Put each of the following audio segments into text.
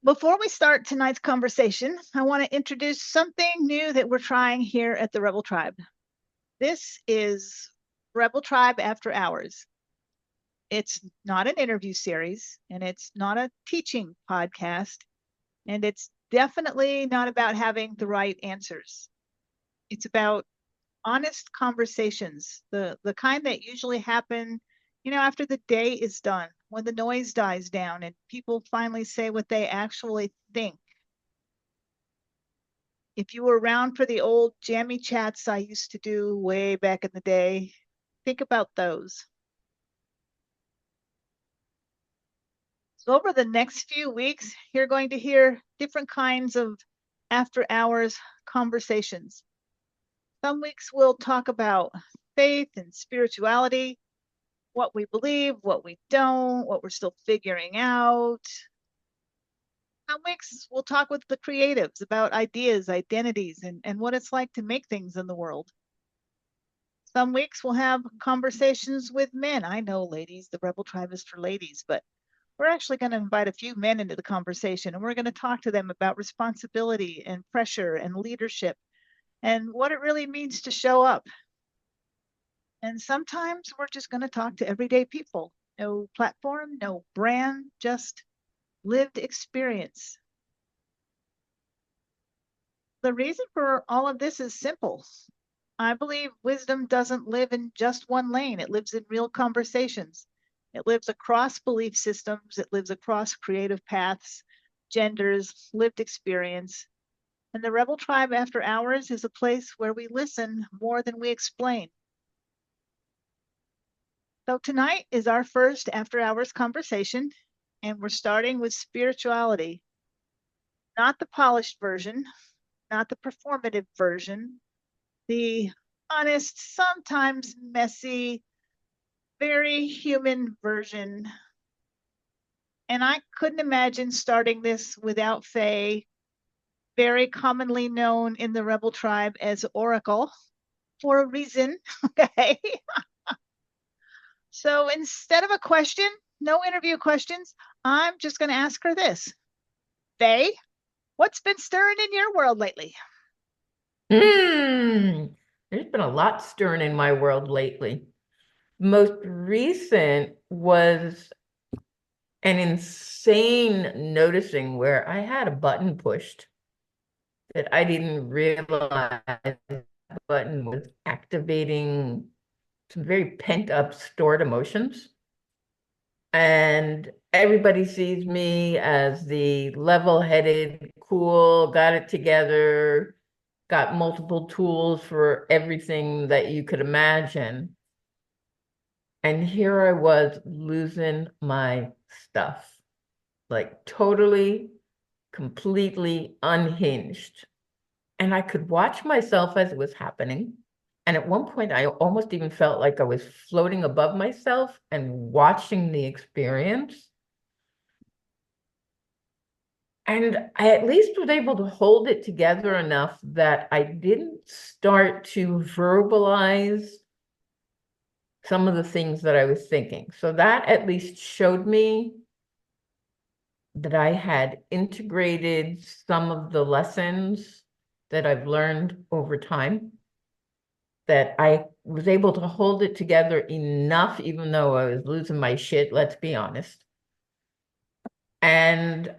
Before we start tonight's conversation, I want to introduce something new that we're trying here at the Rebel Tribe. This is Rebel Tribe After Hours. It's not an interview series, and it's not a teaching podcast, and it's definitely not about having the right answers. It's about honest conversations, the kind that usually happen, after the day is done, when the noise dies down and people finally say what they actually think. If you were around for the old jammy chats I used to do way back in the day, think about those. So over the next few weeks, you're going to hear different kinds of after hours conversations. Some weeks we'll talk about faith and spirituality, what we believe, what we don't, what we're still figuring out. Some weeks we'll talk with the creatives about ideas, identities, and what it's like to make things in the world. Some weeks we'll have conversations with men. I know, ladies, the Rebel Tribe is for ladies, but we're actually going to invite a few men into the conversation and we're going to talk to them about responsibility and pressure and leadership and what it really means to show up. And sometimes we're just going to talk to everyday people. No platform, no brand, just lived experience. The reason for all of this is simple. I believe wisdom doesn't live in just one lane. It lives in real conversations. It lives across belief systems. It lives across creative paths, genders, lived experience. And the Rebel Tribe After Hours is a place where we listen more than we explain. So tonight is our first after hours conversation, and we're starting with spirituality. Not the polished version, not the performative version, the honest, sometimes messy, very human version. And I couldn't imagine starting this without Faye, very commonly known in the Rebel Tribe as Oracle, for a reason. Okay. So instead of a question, no interview questions, I'm just going to ask her this. Faye, what's been stirring in your world lately? Hmm. There's been a lot stirring in my world lately. Most recent was an insane noticing where I had a button pushed that I didn't realize the button was activating some very pent up stored emotions. And everybody sees me as the level-headed, cool, got it together, got multiple tools for everything that you could imagine. And here I was losing my stuff, like totally, completely unhinged. And I could watch myself as it was happening. And at one point, I almost even felt like I was floating above myself and watching the experience. And I at least was able to hold it together enough that I didn't start to verbalize some of the things that I was thinking. So that at least showed me that I had integrated some of the lessons that I've learned over time, that I was able to hold it together enough, even though I was losing my shit, let's be honest. And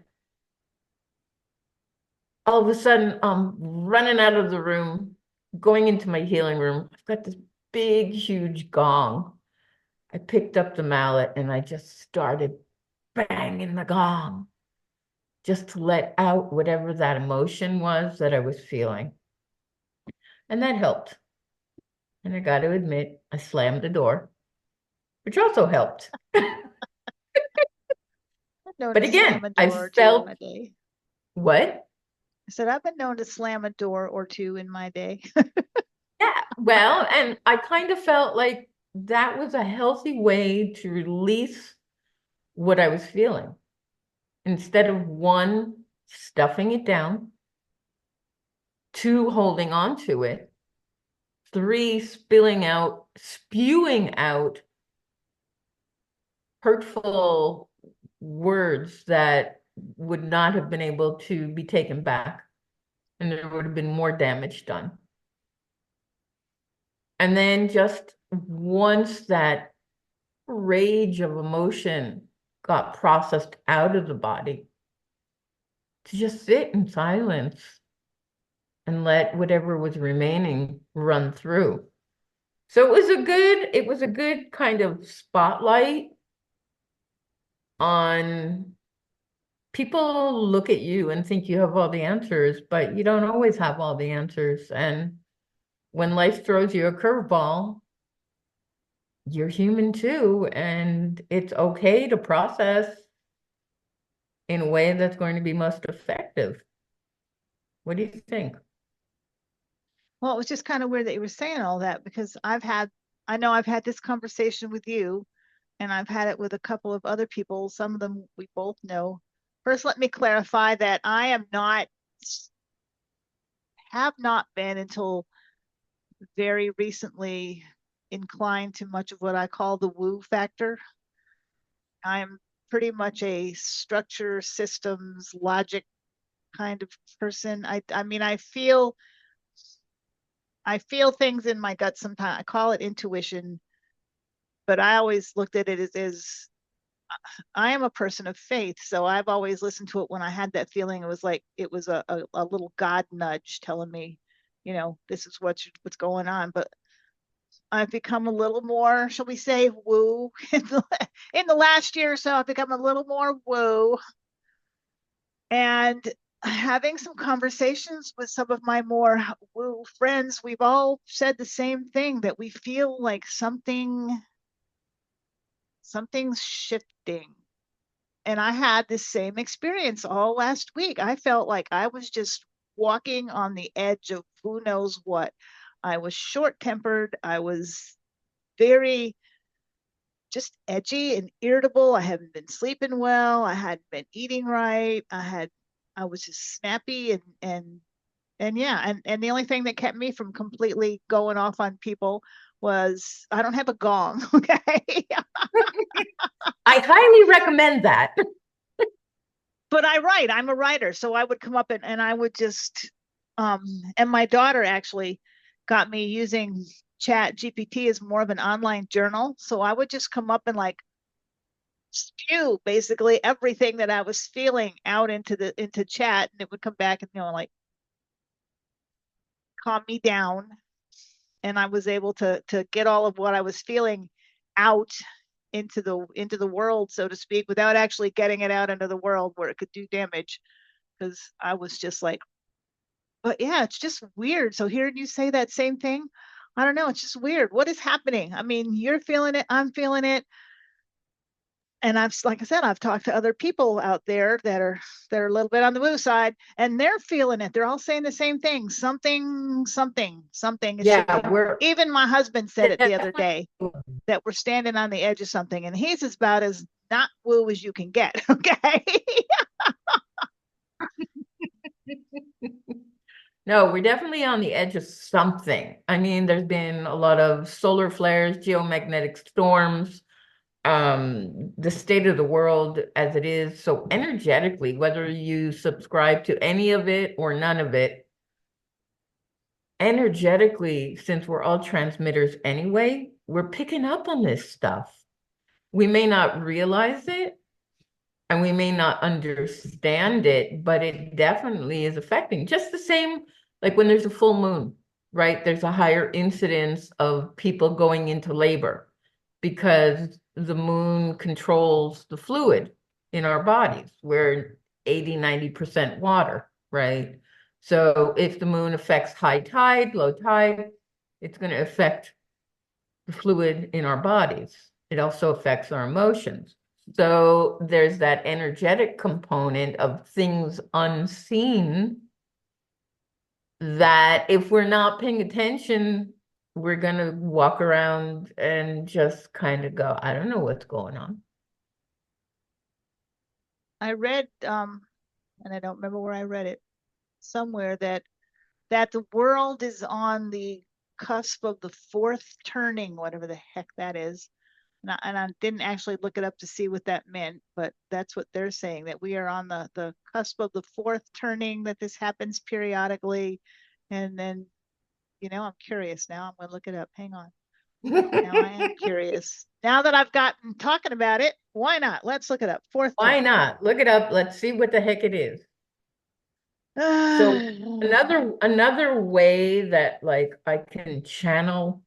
all of a sudden, I'm running out of the room, going into my healing room. I've got this big, huge gong. I picked up the mallet and I just started banging the gong just to let out whatever that emotion was that I was feeling. And that helped. And I got to admit, I slammed the door, which also helped. I've known But to slam again, a I door or two in my felt day. what? I said, I've been known to slam a door or two in my day. Yeah, well, and I kind of felt like that was a healthy way to release what I was feeling. Instead of one, stuffing it down, two, holding on to it, three, spewing out hurtful words that would not have been able to be taken back, and there would have been more damage done. And then just once that rage of emotion got processed out of the body, to just sit in silence and let whatever was remaining run through. So it was a good kind of spotlight on people look at you and think you have all the answers, but you don't always have all the answers. And when life throws you a curveball, you're human too, and it's okay to process in a way that's going to be most effective. What do you think? Well, it was just kind of weird that you were saying all that because I know I've had this conversation with you and I've had it with a couple of other people. Some of them we both know. First, let me clarify that I have not been until very recently inclined to much of what I call the woo factor. I'm pretty much a structure, systems, logic kind of person. I mean, I feel things in my gut sometimes. I call it intuition, but I always looked at it as I am a person of faith. So I've always listened to it when I had that feeling. It was like it was a little God nudge telling me, this is what's going on. But I've become a little more, shall we say, woo. In the last year or so, I've become a little more woo. And having some conversations with some of my more woo friends, we've all said the same thing that we feel like something's shifting. And I had this same experience all last week. I felt like I was just walking on the edge of who knows what. I was short tempered. I was very just edgy and irritable. I haven't been sleeping well. I hadn't been eating right. I was just snappy and yeah, and the only thing that kept me from completely going off on people was I don't have a gong, okay? I highly recommend that. But I write. I'm a writer, so I would come up and I would just and my daughter actually got me using Chat GPT as more of an online journal. So I would just come up and like spew basically everything that I was feeling out into chat and it would come back and like calm me down and I was able to get all of what I was feeling out into the world, so to speak, without actually getting it out into the world where it could do damage. Because I was just like, but yeah, it's just weird. So hearing you say that same thing, I don't know, it's just weird. What is happening? I mean, you're feeling it, I'm feeling it. And like I said, I've talked to other people out there that are a little bit on the woo side, and they're feeling it. They're all saying the same thing. Something is Yeah, shifting. we're Even my husband said it the other definitely. day that we're standing on the edge of something, and he's about as not woo as you can get. Okay. No, we're definitely on the edge of something. I mean, there's been a lot of solar flares, geomagnetic storms, the state of the world as it is. So energetically, whether you subscribe to any of it or none of it, energetically, since we're all transmitters anyway, we're picking up on this stuff. We may not realize it and we may not understand it, but it definitely is affecting. Just the same, like when there's a full moon, right? There's a higher incidence of people going into labor because the moon controls the fluid in our bodies. We're 80, 90% water, right? So if the moon affects high tide, low tide, it's going to affect the fluid in our bodies. It also affects our emotions. So there's that energetic component of things unseen that if we're not paying attention, we're going to walk around and just kind of go, I don't know what's going on. I read, and I don't remember where I read it, somewhere that the world is on the cusp of the fourth turning, whatever the heck that is. And I didn't actually look it up to see what that meant, but that's what they're saying, that we are on the cusp of the fourth turning, that this happens periodically. And then, I'm curious now. I'm going to look it up. Hang on. Now I am curious. Now that I've gotten talking about it, why not? Let's look it up. Fourth Why turning. not? Look it up. Let's see what the heck it is. So another way that like I can channel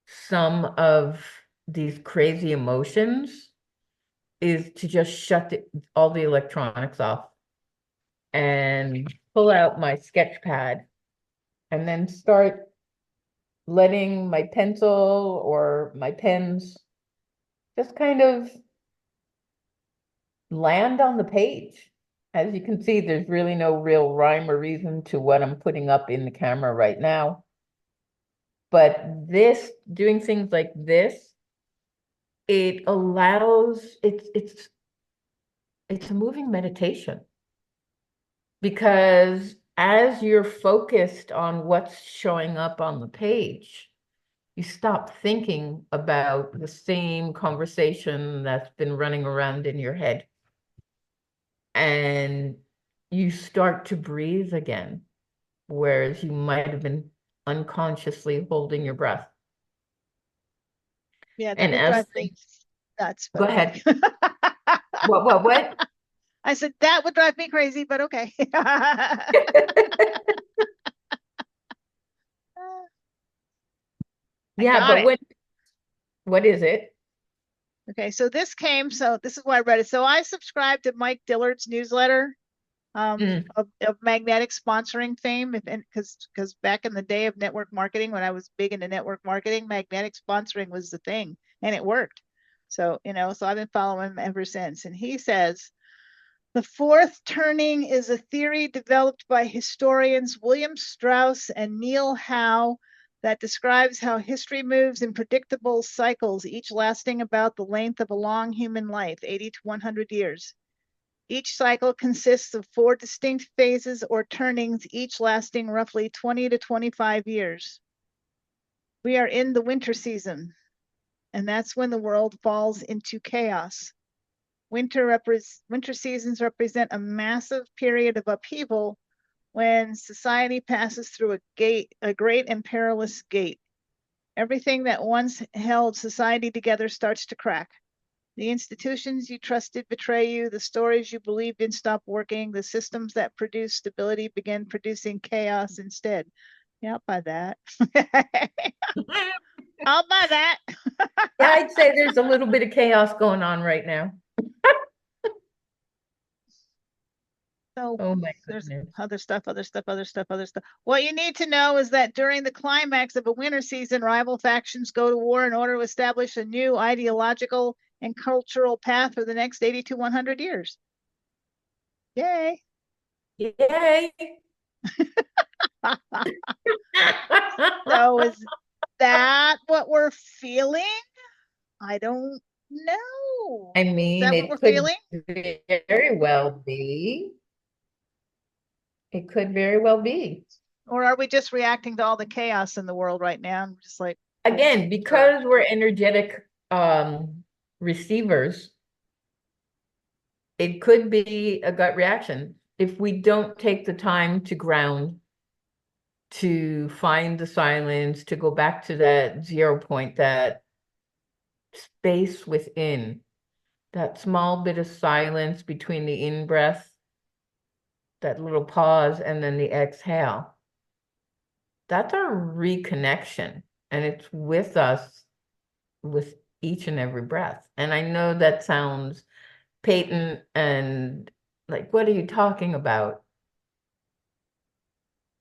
some of these crazy emotions is to just shut all the electronics off and pull out my sketch pad and then start letting my pencil or my pens just kind of land on the page. As you can see, there's really no real rhyme or reason to what I'm putting up in the camera right now. But doing things like this, it allows, it's a moving meditation because as you're focused on what's showing up on the page, you stop thinking about the same conversation that's been running around in your head. And you start to breathe again, whereas you might have been unconsciously holding your breath. Yeah, that And would as drive me nuts, go but okay. ahead. What? I said that would drive me crazy, but okay. I Yeah, got but it. what is it? Okay, so this is why I read it. So I subscribe to Mike Dillard's newsletter, Mm. of magnetic sponsoring fame. Because back in the day of network marketing, when I was big into network marketing, magnetic sponsoring was the thing, and it worked. So so I've been following him ever since. And he says the fourth turning is a theory developed by historians William Strauss and Neil Howe that describes how history moves in predictable cycles, each lasting about the length of a long human life, 80 to 100 years. Each cycle consists of 4 distinct phases or turnings, each lasting roughly 20 to 25 years. We are in the winter season, and that's when the world falls into chaos. Winter seasons represent a massive period of upheaval when society passes through a great and perilous gate. Everything that once held society together starts to crack. The institutions you trusted betray you. The stories you believed in stop working. The systems that produce stability begin producing chaos instead. Yeah, I'll buy that. I'll buy that. Yeah, I'd say there's a little bit of chaos going on right now. So Oh my there's goodness. other stuff, other stuff, other stuff, other stuff. What you need to know is that during the climax of a winter season, rival factions go to war in order to establish a new ideological and cultural path for the next 80 to 100 years. Yay. Yay. So is that what we're feeling? I don't know. I Is mean, that what it we're could feeling? very well be. It could very well be. Or are we just reacting to all the chaos in the world right now? I'm just like, Again, sure. because we're energetic receivers, it could be a gut reaction. If we don't take the time to ground, to find the silence, to go back to that 0 point, that space within, that small bit of silence between the in breath, that little pause, and then the exhale. That's our reconnection, and it's with us with each and every breath. And I know that sounds patent and like, what are you talking about?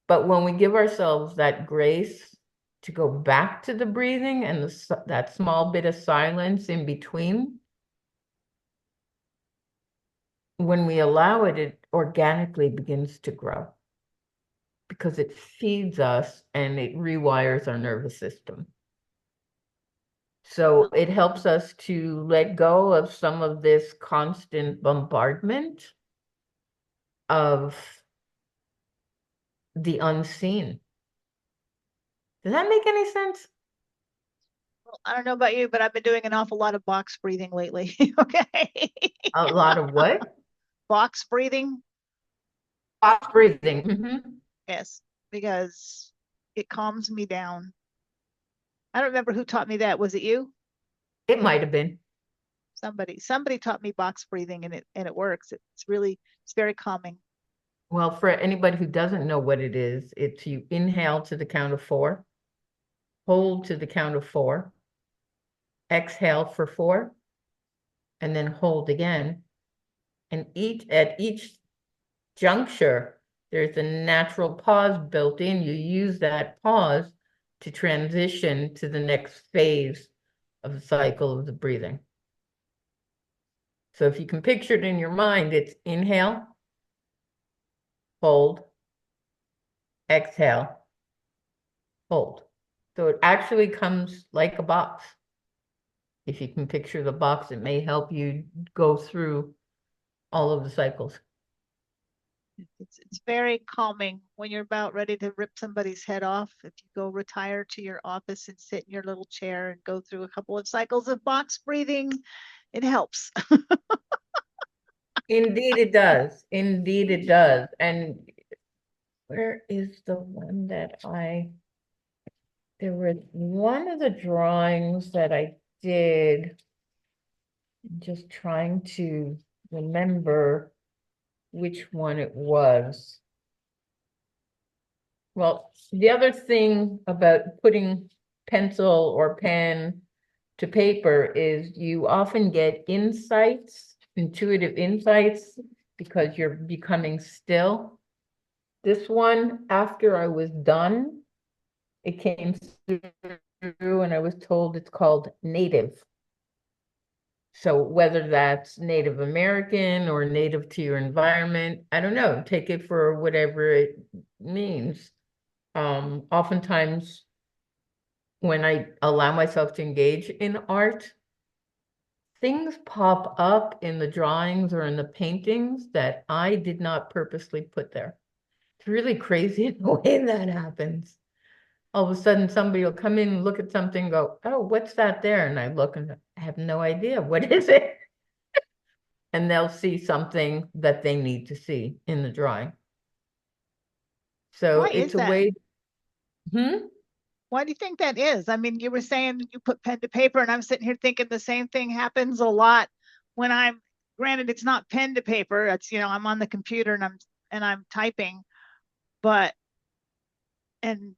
But when we give ourselves that grace to go back to the breathing and that small bit of silence in between, when we allow it, it organically begins to grow because it feeds us and it rewires our nervous system. So it helps us to let go of some of this constant bombardment of the unseen. Does that make any sense? I don't know about you, but I've been doing an awful lot of box breathing lately. Okay. A lot of what? Box breathing. Box breathing. Yes, because it calms me down. I don't remember who taught me that. Was it you? It might have been. Somebody taught me box breathing and it works. It's very calming. Well, for anybody who doesn't know what it is, it's you inhale to the count of 4, hold to the count of 4, exhale for 4, and then hold again. And at each juncture, there's a natural pause built in. You use that pause to transition to the next phase of the cycle of the breathing. So if you can picture it in your mind, it's inhale, hold, exhale, hold. So it actually comes like a box. If you can picture the box, it may help you go through all of the cycles. It's very calming when you're about ready to rip somebody's head off. If you go retire to your office and sit in your little chair and go through a couple of cycles of box breathing, it helps. Indeed, it does. Indeed, it does. And where is the one that there was one of the drawings that I did, just trying to remember which one it was. Well, the other thing about putting pencil or pen to paper is you often get insights, intuitive insights, because you're becoming still. This one, after I was done, it came through and I was told it's called native. So whether that's Native American or native to your environment, I don't know, take it for whatever it means. Oftentimes when I allow myself to engage in art, things pop up in the drawings or in the paintings that I did not purposely put there. It's really crazy the way that happens. All of a sudden, somebody will come in and look at something and go, "Oh, what's that there?" And I look and I have no idea. What is it? And they'll see something that they need to see in the drawing. So Why it's is a that? way. Hmm? Why do you think that is? I mean, you were saying you put pen to paper, and I'm sitting here thinking the same thing happens a lot when granted, it's not pen to paper. It's, I'm on the computer and I'm typing, but and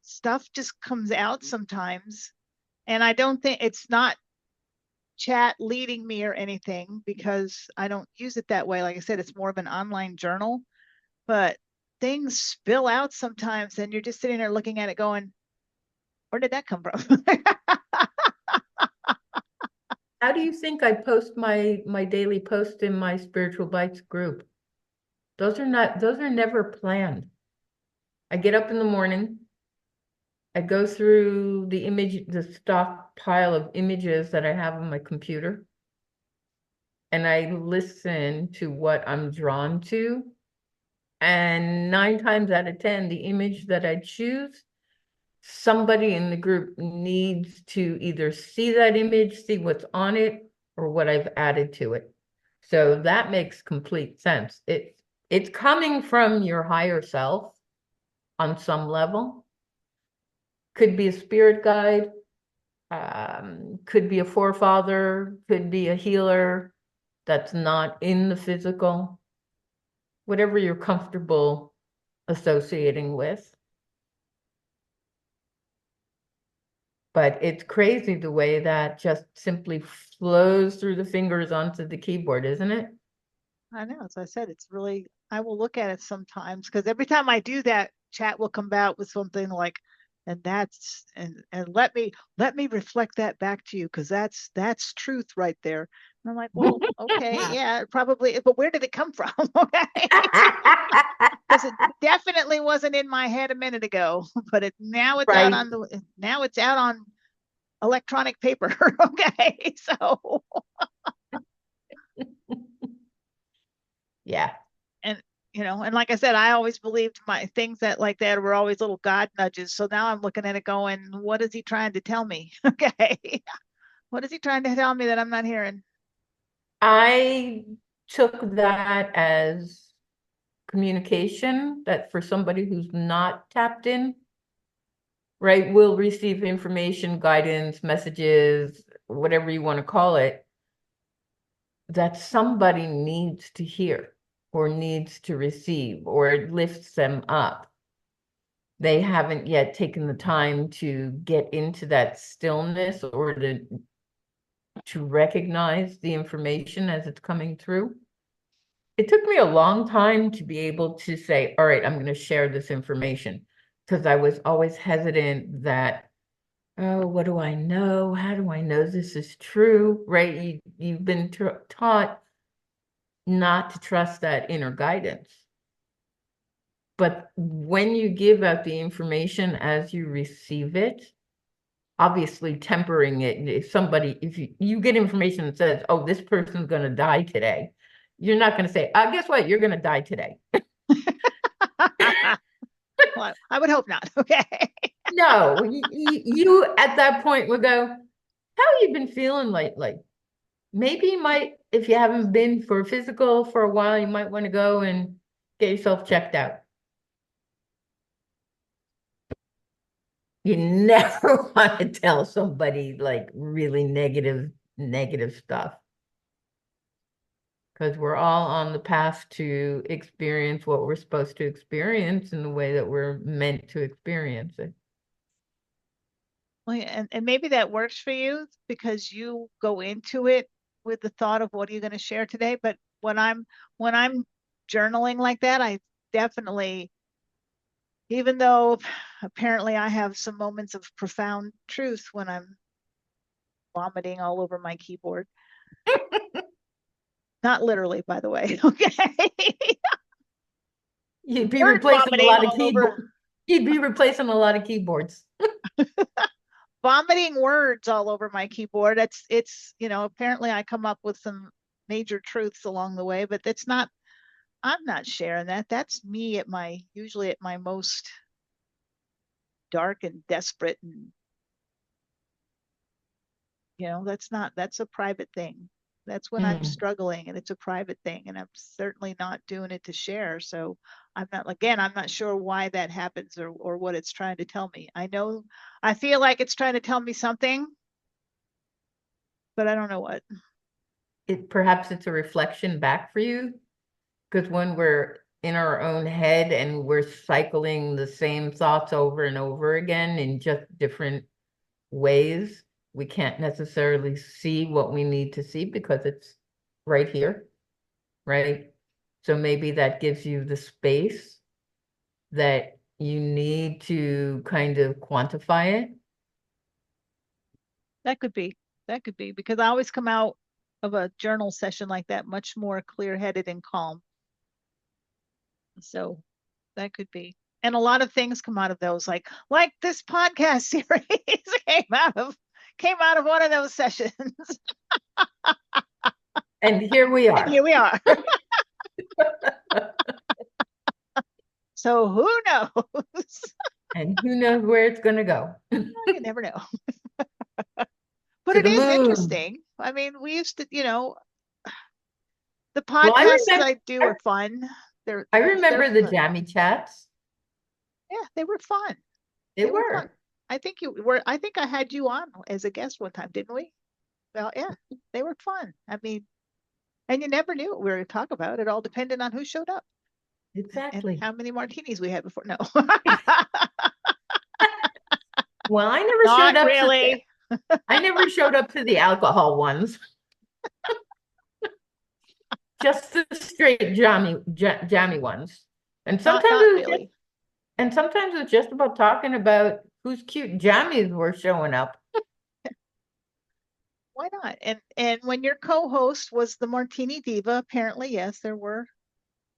stuff just comes out sometimes. And I don't think it's not chat leading me or anything because I don't use it that way. Like I said, it's more of an online journal, but things spill out sometimes and you're just sitting there looking at it going, where did that come from? How do you think I post my daily post in my Spiritual Bites group? Those are never planned. I get up in the morning, I go through the stock pile of images that I have on my computer, and I listen to what I'm drawn to. And 9 times out of 10, the image that I choose, somebody in the group needs to either see that image, see what's on it, or what I've added to it. So that makes complete sense. It's coming from your higher self on some level. Could be a spirit guide, could be a forefather, could be a healer that's not in the physical, whatever you're comfortable associating with. But it's crazy the way that just simply flows through the fingers onto the keyboard, isn't it? I know, as I said, I will look at it sometimes because every time I do that, chat will come out with something like, and let me reflect that back to you because that's truth right there. And I'm like, well, okay, yeah, probably, but where did it come from? Okay. Because it definitely wasn't in my head a minute ago, but Right. now it's out on electronic paper. Okay. So Yeah. and And like I said, I always believed my things that like that were always little God nudges. So now I'm looking at it going, what is he trying to tell me? Okay. What is he trying to tell me that I'm not hearing? I took that as communication that for somebody who's not tapped in, right, will receive information, guidance, messages, whatever you want to call it, that somebody needs to hear or needs to receive, or it lifts them up. They haven't yet taken the time to get into that stillness or to recognize the information as it's coming through. It took me a long time to be able to say, all right, I'm going to share this information, because I was always hesitant that, oh, what do I know? How do I know this is true? Right? You've been taught not to trust that inner guidance. But when you give out the information as you receive it, obviously tempering it, if you get information that says, oh, this person's going to die today, you're not going to say, guess what? You're going to die today. Well, I would hope not. Okay. No, you at that point would go, how have you been feeling lately? Maybe you might, if you haven't been for physical for a while, you might want to go and get yourself checked out. You never want to tell somebody like really negative stuff, because we're all on the path to experience what we're supposed to experience in the way that we're meant to experience it. Well, yeah, and maybe that works for you because you go into it with the thought of what are you going to share today. But when I'm journaling like that, I definitely, even though apparently I have some moments of profound truth when I'm vomiting all over my keyboard. Not literally, by the way. Okay. You'd be Word replacing a vomiting lot of all over. keyboard. You'd be replacing a lot of keyboards. Vomiting words all over my keyboard. Apparently I come up with some major truths along the way, but I'm not sharing that. That's me usually at my most dark and desperate. And, that's a private thing. That's when I'm Mm. struggling and it's a private thing. And I'm certainly not doing it to share. So I'm not sure why that happens or what it's trying to tell me. I feel like it's trying to tell me something, but I don't know what. Perhaps it's a reflection back for you, because when we're in our own head and we're cycling the same thoughts over and over again in just different ways, we can't necessarily see what we need to see because it's right here, right? So maybe that gives you the space that you need to kind of quantify it. That could be. That could be because I always come out of a journal session like that much more clear-headed and calm. So that could be. And a lot of things come out of those, like this podcast series came out of one of those sessions. And here we And are. here we are. So who knows? And who knows where it's going to go? You never know. But To it the is moon. interesting. I mean, we used to, the Well, podcasts I do are fun. I They're remember the fun. jammy chats. Yeah, they were fun. They They were fun. were. I think I had you on as a guest one time, didn't we? Well, yeah, they were fun. I mean, and you never knew what we were going to talk about. It all depended on who showed up and Exactly. how many martinis we had before. No, Well, I never showed not up to really. I never showed up to the alcohol ones, just the straight jammy ones. And sometimes Not it was just really. and sometimes it was just about talking about whose cute jammies were showing up. Why not? And when your co-host was the Martini Diva, apparently, yes, there were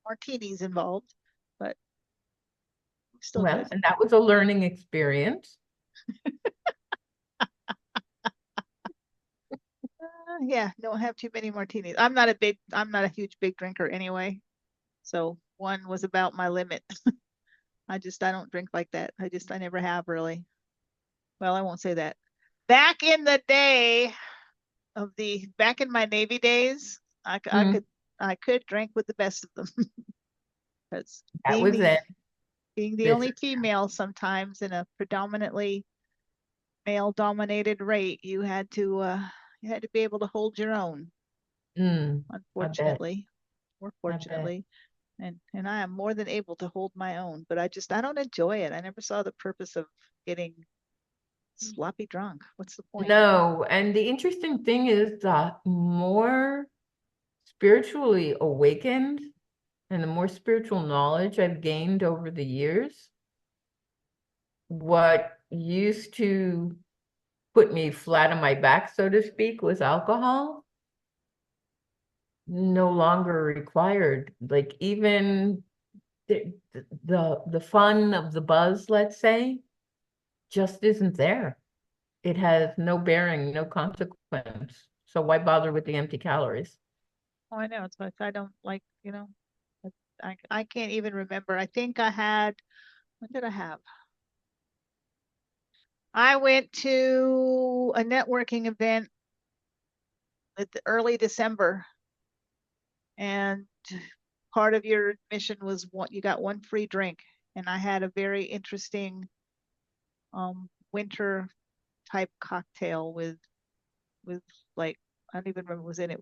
martinis involved, but still Well, good. and that was a learning experience. Yeah, don't have too many martinis. I'm not a huge big drinker anyway. So one was about my limit. I don't drink like that. I never have really. Well, I won't say that. Back in the day back in my Navy days, Mm, I could drink with the best of them. Because that was it. being the This, only female sometimes in a predominantly male dominated rate, you had to be able to hold your own, I bet. unfortunately or I bet. fortunately. And I am more than able to hold my own, but I don't enjoy it. I never saw the purpose of getting sloppy drunk. What's the point? No, and the interesting thing is that more spiritually awakened and the more spiritual knowledge I've gained over the years, what used to put me flat on my back, so to speak, was alcohol, no longer required. Like even the fun of the buzz, let's say, just isn't there. It has no bearing, no consequence. So why bother with the empty calories? Oh, I know. It's like I don't like, I can't even remember. I think I had, what did I have? I went to a networking event at the early December, and part of your admission was you got one free drink. And I had a very interesting winter type cocktail with like I don't even remember what was in it.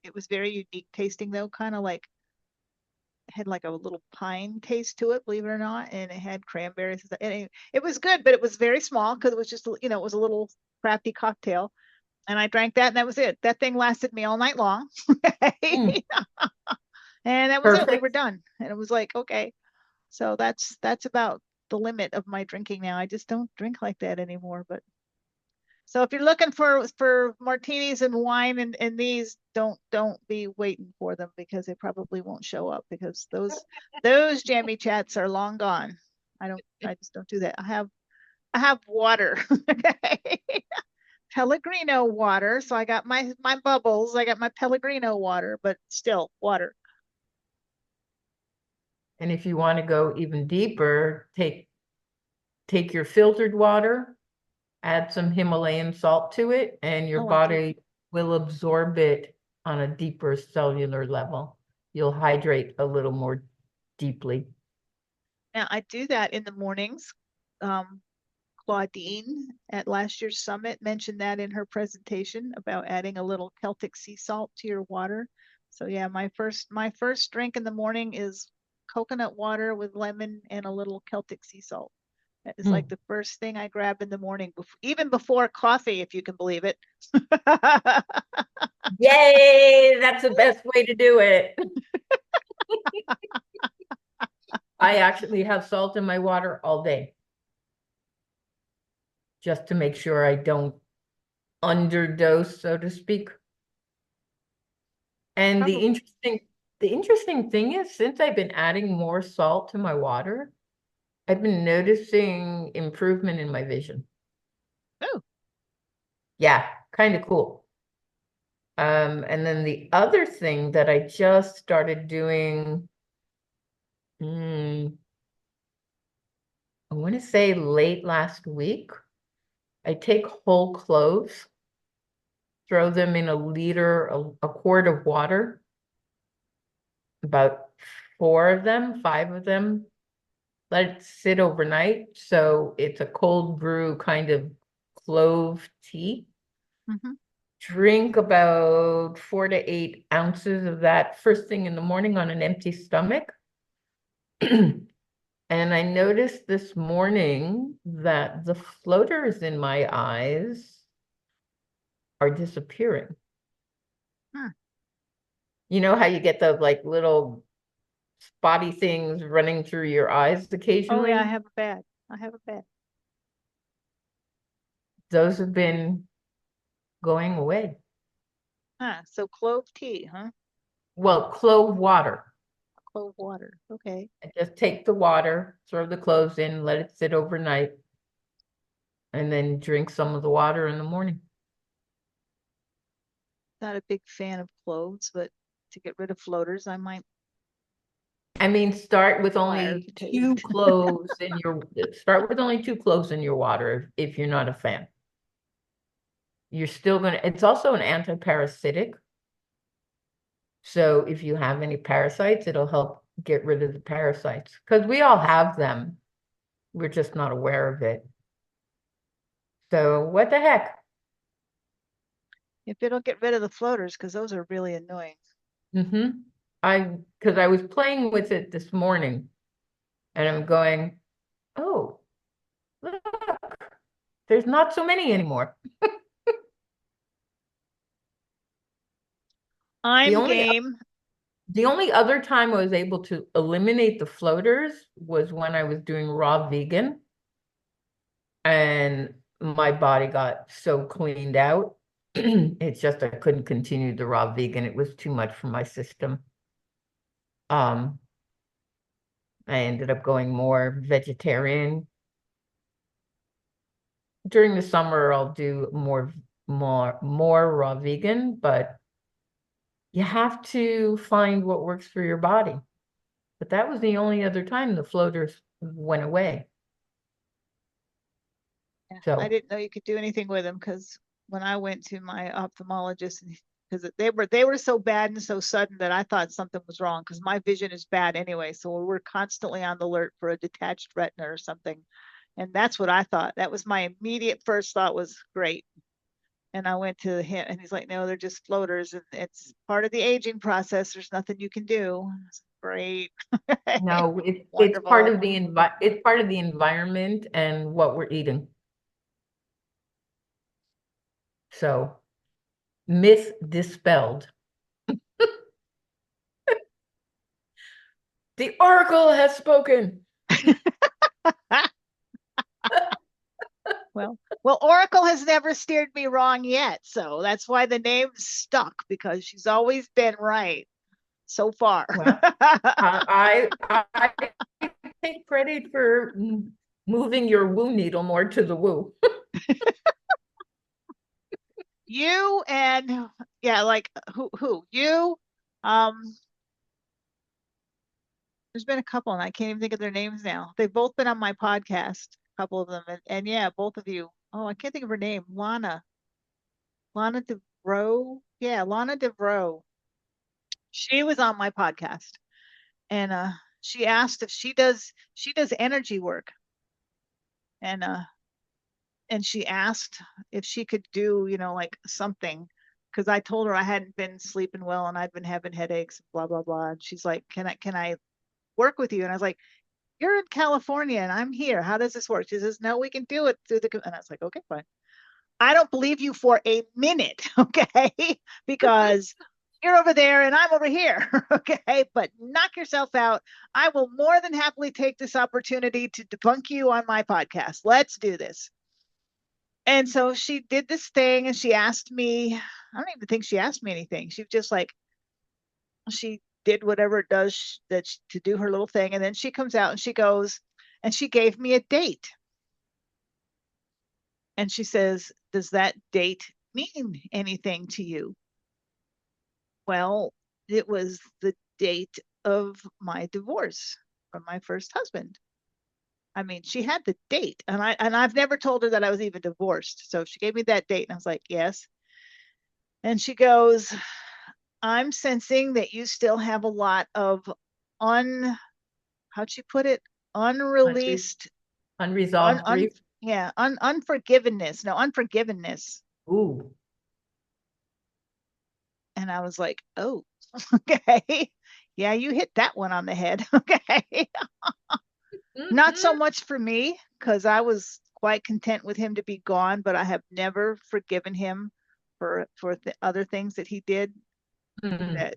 It was very unique tasting though, kind of like had like a little pine taste to it, believe it or not, and it had cranberries and stuff. And it was good, but it was very small because it was just it was a little crafty cocktail. And I drank that, and that was it. That thing lasted me all night long. Mm, And that was it. We were perfect. done. And it was like, okay. So that's about the limit of my drinking now. I just don't drink like that anymore. But so if you're looking for martinis and wine and these, don't be waiting for them because they probably won't show up because those jammy chats are long gone. I just don't do that. I have water. Pellegrino water. So I got my bubbles. I got my Pellegrino water, but still water. And if you want to go even deeper, take your filtered water, add some Himalayan salt to it, and your Oh, I do. body will absorb it on a deeper cellular level. You'll hydrate a little more deeply. Now I do that in the mornings. Um, Claudine at last year's summit mentioned that in her presentation about adding a little Celtic sea salt to your water. So yeah, my first drink in the morning is coconut water with lemon and a little Celtic sea salt. That is like Mm. the first thing I grab in the morning, even before coffee, if you can believe it. Yay, that's the best way to do it. I actually have salt in my water all day just to make sure I don't underdose, so to speak. And Probably. the interesting thing is since I've been adding more salt to my water, I've been noticing improvement in my vision. Oh, Yeah, kind of cool. And then the other thing that I just started doing, mm, I want to say late last week, I take whole cloves, throw them in a liter, a quart of water, about four of them, five of them, let it sit overnight. So it's a cold brew kind of clove tea. mm-hmm. Drink about 4 to 8 ounces of that first thing in the morning on an empty stomach. And I noticed this morning that the floaters in my eyes are disappearing. Hmm. You know how you get those like little spotty things running through your eyes Oh yeah, I occasionally? have a bad. I have a bad. Those have been going away. So clove tea, huh? Well, clove water. Clove water. Okay. I just take the water, throw the cloves in, let it sit overnight, and then drink some of the water in the morning. Not a big fan of cloves, but to get rid of floaters, I might. I mean, start with only two cloves in your water if you're not a fan. You're still gonna, it's also an anti-parasitic. So if you have any parasites, it'll help get rid of the parasites because we all have them. We're just not aware of it. So what the heck? If it'll get rid of the floaters, because those are really annoying. Mm-hmm. Because I was playing with it this morning and I'm going, oh, look, there's not so many anymore. The I'm only game. the only other time I was able to eliminate the floaters was when I was doing raw vegan and my body got so cleaned out. It's just I couldn't continue the raw vegan. It was too much for my system. Um, I ended up going more vegetarian. During the summer, I'll do more raw vegan, but you have to find what works for your body. But that was the only other time the floaters went away. Yeah, I So didn't know you could do anything with them because when I went to my ophthalmologist, because they were so bad and so sudden that I thought something was wrong because my vision is bad anyway. So we're constantly on the alert for a detached retina or something. And that's what I thought. That was my immediate first thought was great. And I went to him and he's like, no, they're just floaters and it's part of the aging process. There's nothing you can do. Great. no, Wonderful. it's part of the environment and what we're eating. So myth dispelled. The Oracle has spoken. Well, Oracle has never steered me wrong yet, so that's why the name's stuck because she's always been right so far. Well, I take credit for moving your woo needle more to the woo. You and yeah, like who you? Um, there's been a couple, and I can't even think of their names now. They've both been on my podcast, a couple of them, and yeah, both of you. Oh, I can't think of her name. Lana DeVroe. Yeah, Lana DeVroe. She was on my podcast, and she asked if she does energy work, and she asked if she could do, like something, because I told her I hadn't been sleeping well and I'd been having headaches, blah blah blah. And she's like, "Can I work with you?" And I was like, "You're in California and I'm here. How does this work?" She says, "No, we can do it through the." And I was like, "Okay, fine." I don't believe you for a minute, okay? Because you're over there and I'm over here, okay? But knock yourself out. I will more than happily take this opportunity to debunk you on my podcast. Let's do this. And so she did this thing and she asked me, I don't even think she asked me anything. She just like, she did whatever it does to do her little thing. And then she comes out and she goes, and she gave me a date. And she says, "Does that date mean anything to you?" Well, it was the date of my divorce from my first husband. I mean, she had the date, and I've never told her that I was even divorced. So she gave me that date, and I was like, "Yes." And she goes, "I'm sensing that you still have a lot of un how'd she put it? Unre Unreleased Unresolved grief. yeah, unforgiveness. No, unforgiveness." Ooh. And I was like, "Oh, okay. Yeah, you hit that one on the head." Okay. Not so much for me, because I was quite content with him to be gone, but I have never forgiven him for the other things that he did Mm-hmm. that,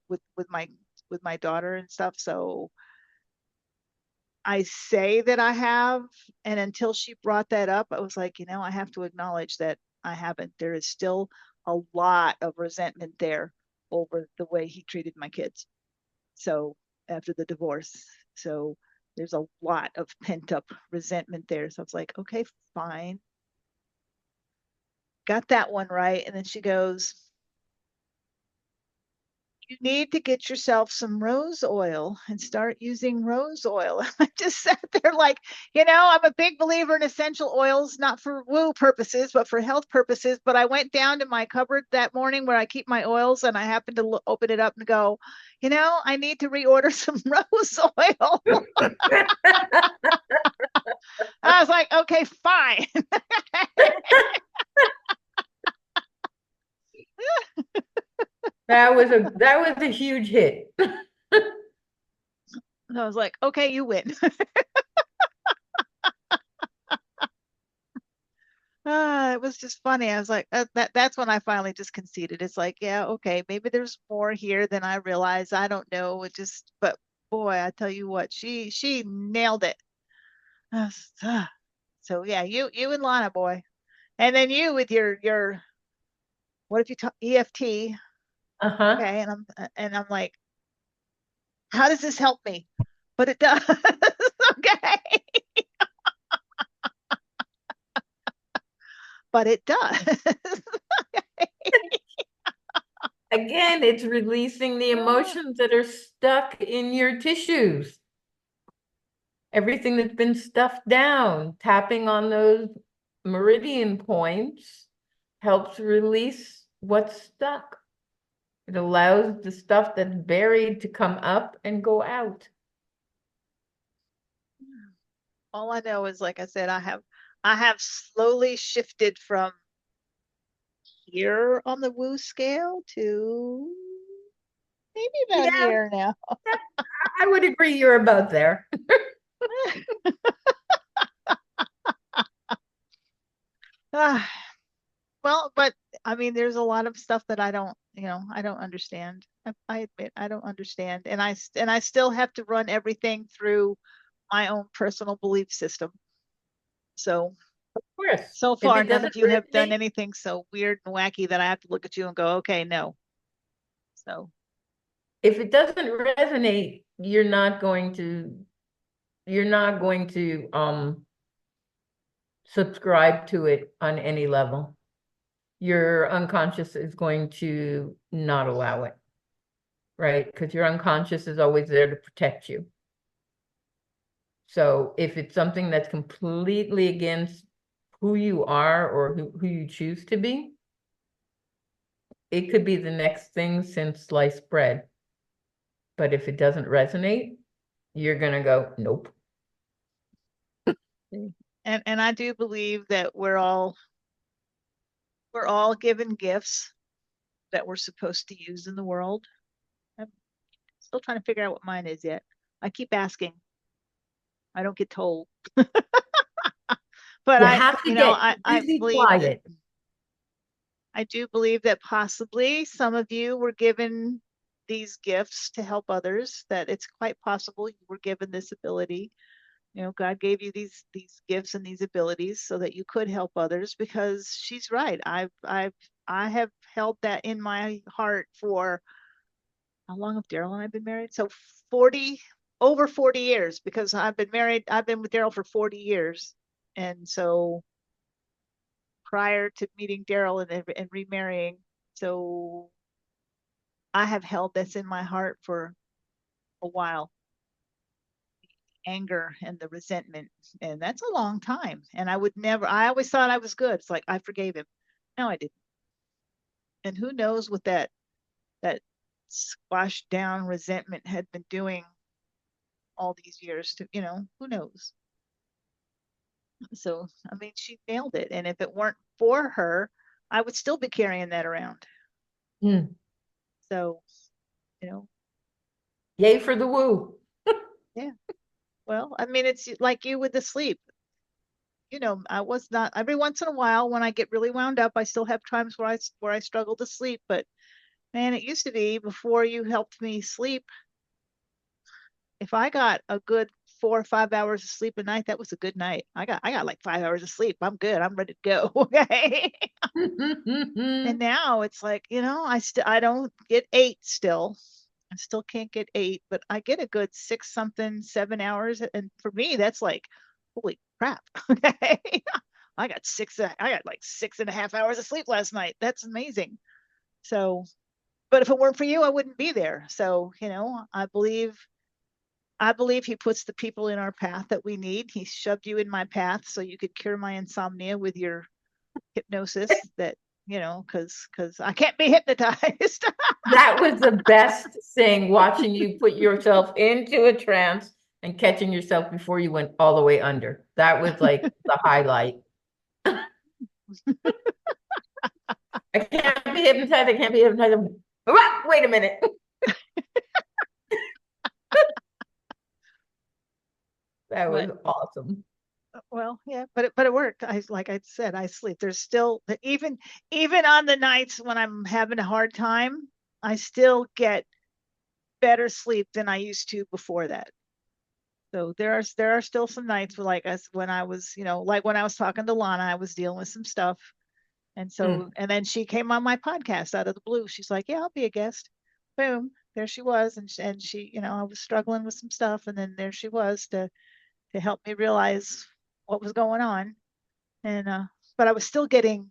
with my daughter and stuff. So I say that I have, and until she brought that up, I was like, I have to acknowledge that I haven't. There is still a lot of resentment there over the way he treated my kids. So after the divorce, so there's a lot of pent up resentment there. So I was like, okay, fine, got that one right. And then she goes, You need to get yourself some rose oil and start using rose oil. I just sat there like, I'm a big believer in essential oils, not for woo purposes, but for health purposes. But I went down to my cupboard that morning where I keep my oils, and I happened to open it up and go, I need to reorder some rose oil. I was like, okay, fine. That was a huge hit. And I was like, okay, you win. It was just funny. I was like, that's when I finally just conceded. It's like, yeah, okay, maybe there's more here than I realize. I don't know. But boy, I tell you what, she nailed it. So yeah, you and Lana, boy, and then you with your what if you talk EFT? Uh-huh. Okay, and I'm like, how does this help me? But it does. Okay, but it does. Again, it's releasing the emotions that are stuck in your tissues. Everything that's been stuffed down, tapping on those meridian points helps release what's stuck. It allows the stuff that's buried to come up and go out. All I know is, like I said, I have slowly shifted from here on the woo scale to maybe about Yeah, here now. I would agree you're about there. Ah, well, but I mean, there's a lot of stuff that I don't understand. I admit I don't understand, and I still have to run everything through my own personal belief system. So Of course. so If far, it none doesn't of you have done resonate, anything so weird and wacky that I have to look at you and go, okay, no. So if it doesn't resonate, you're not going to subscribe to it on any level. Your unconscious is going to not allow it, right? Because your unconscious is always there to protect you. So if it's something that's completely against who you are or who you choose to be, it could be the next thing since sliced bread. But if it doesn't resonate, you're gonna go, nope. and I do believe that we're all given gifts that we're supposed to use in the world. I'm still trying to figure out what mine is yet. I keep asking. I don't get told. But You have to get I busy believe that quiet. I do believe that possibly some of you were given these gifts to help others, that it's quite possible you were given this ability. God gave you these gifts and these abilities so that you could help others, because she's right. I have held that in my heart for how long have Daryl and I been married? So 40 over 40 years, because I've been with Daryl for 40 years. And so prior to meeting Daryl and remarrying, so I have held this in my heart for a while, anger and the resentment. And that's a long time. And I always thought I was good. It's like I forgave him. No, I didn't. And who knows what that squashed down resentment had been doing all these years to, who knows? So, I mean, she nailed it. And if it weren't for her, I would still be carrying that around. Hmm. So, you know, Yay for the woo. yeah. Well, I mean, it's like you with the sleep. I was not every once in a while when I get really wound up, I still have times where I struggle to sleep, but man, it used to be before you helped me sleep, if I got a good 4 or 5 hours of sleep a night, that was a good night. I got like 5 hours of sleep. I'm good. I'm ready to go. Okay. And now it's like, I don't get 8 still. I still can't get 8, but I get a good 6 something, 7 hours. And for me, that's like, holy crap. Okay. I got like 6.5 hours of sleep last night. That's amazing. So But if it weren't for you, I wouldn't be there. So, I believe he puts the people in our path that we need. He shoved you in my path so you could cure my insomnia with your hypnosis that, because I can't be hypnotized. That was the best thing, watching you put yourself into a trance and catching yourself before you went all the way under. That was like the highlight. I can't be hypnotized. I can't be hypnotized. Wait a minute. That But was awesome. well, yeah, but it worked. Like I said, I sleep. There's still even on the nights when I'm having a hard time, I still get better sleep than I used to before that. So there are still some nights where, like us when I was, like when I was talking to Lana, I was dealing with some stuff. Mm. And then she came on my podcast out of the blue. She's like, "Yeah, I'll be a guest." Boom, there she was, and she, I was struggling with some stuff, and then there she was to help me realize what was going on. And but I was still getting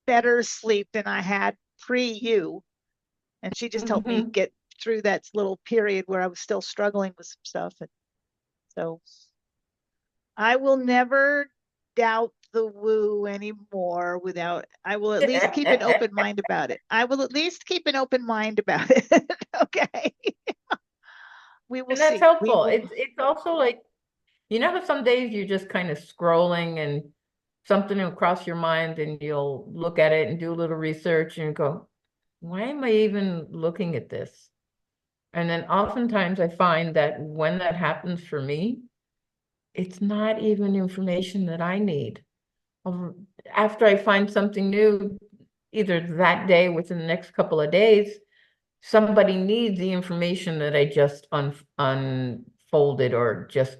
better sleep than I had pre you, and she just helped me Mhm. get through that little period where I was still struggling with some stuff. And so I will never doubt the woo anymore without I will at least keep an open mind about it. I will at least keep an open mind about it. Okay. We will And that's see. We helpful. will. It's also like, how some days you're just kind of scrolling and something will cross your mind and you'll look at it and do a little research and go, why am I even looking at this? And then oftentimes I find that when that happens for me, it's not even information that I need. After I find something new, either that day, within the next couple of days, somebody needs the information that I just unfolded or just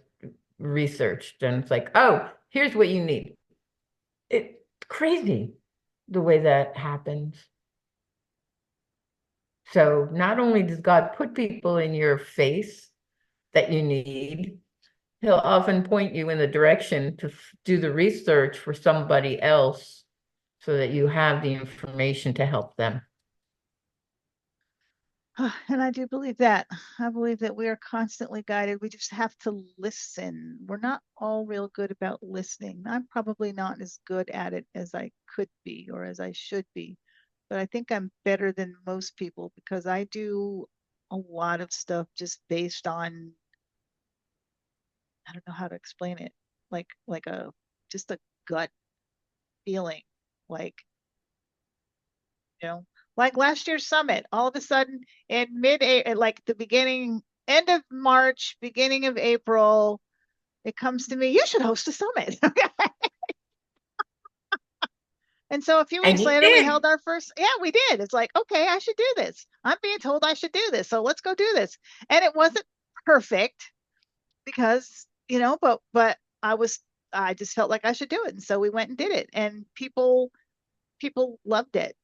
researched. And it's like, oh, here's what you need. It's crazy the way that happens. So not only does God put people in your face that you need, He'll often point you in the direction to do the research for somebody else so that you have the information to help them. And I do believe that. I believe that we are constantly guided. We just have to listen. We're not all real good about listening. I'm probably not as good at it as I could be or as I should be, but I think I'm better than most people because I do a lot of stuff just based on, I don't know how to explain it, like a just a gut feeling. Like, you know, like last year's summit, all of a sudden in like the beginning, end of March, beginning of April, it comes to me, you should host a summit. And so a few And weeks you later, we did. held our first, yeah, we did. It's like, okay, I should do this. I'm being told I should do this. So let's go do this. And it wasn't perfect because, but I just felt like I should do it. And so we went and did it. And people loved it.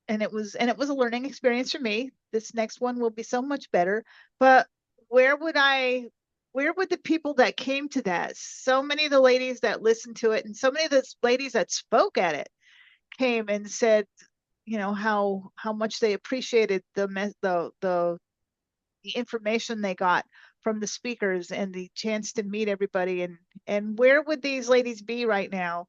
And it was a learning experience for me. This next one will be so much better. But where would I where would the people that came to that, so many of the ladies that listened to it and so many of the ladies that spoke at it came and said, how much they appreciated the information they got from the speakers and the chance to meet everybody, and where would these ladies be right now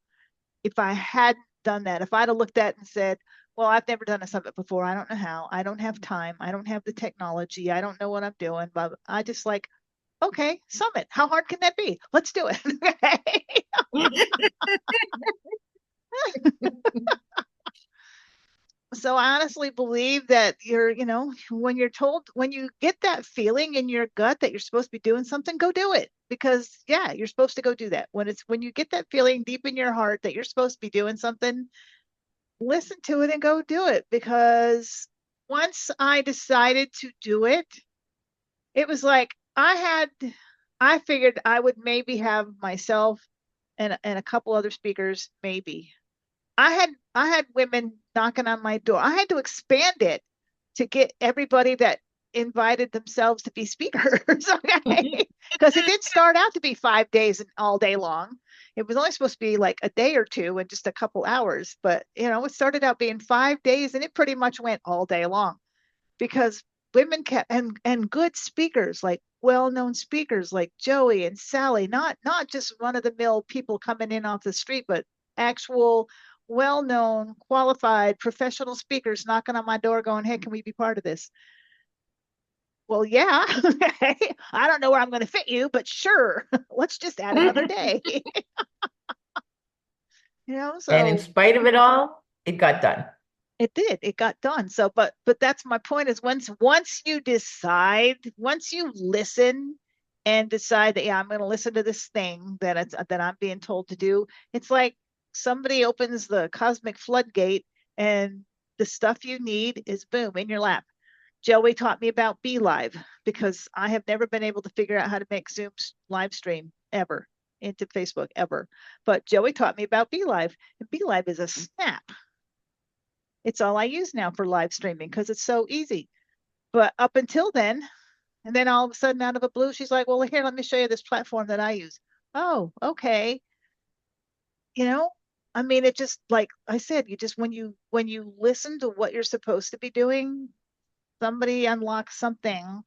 if I hadn't done that, if I'd have looked at it and said, well, I've never done a summit before. I don't know how. I don't have time. I don't have the technology. I don't know what I'm doing. But I just like, okay, summit. How hard can that be? Let's do it. Okay. So I honestly believe that when you get that feeling in your gut that you're supposed to be doing something, go do it. Because yeah, you're supposed to go do that. When you get that feeling deep in your heart that you're supposed to be doing something, listen to it and go do it. Because once I decided to do it, it was like I figured I would maybe have myself and a couple other speakers, maybe. I had women knocking on my door. I had to expand it to get everybody that invited themselves to be speakers. Okay. Because it did start out to be 5 days and all day long. It was only supposed to be like a day or two and just a couple hours, but it started out being 5 days and it pretty much went all day long. because women can and good speakers, like well-known speakers like Joey and Sally, not just run-of-the-mill people coming in off the street, but actual well-known, qualified, professional speakers knocking on my door going, hey, can we be part of this? Well, yeah. I don't know where I'm going to fit you, but sure. Let's just add another day. And in So spite of it all, it got done. it did. It got done. So, but that's my point is once you decide, once you listen and decide that yeah, I'm going to listen to this thing that I'm being told to do, it's like somebody opens the cosmic floodgate and the stuff you need is boom in your lap. Joey taught me about Be Live because I have never been able to figure out how to make Zoom live stream ever into Facebook ever. But Joey taught me about Be Live, and Be Live is a snap. It's all I use now for live streaming because it's so easy. But up until then, and then all of a sudden, out of a blue, she's like, "Well, here, let me show you this platform that I use." Oh, okay. You know, I mean, it just like I said, you just when you listen to what you're supposed to be doing, somebody unlocks something.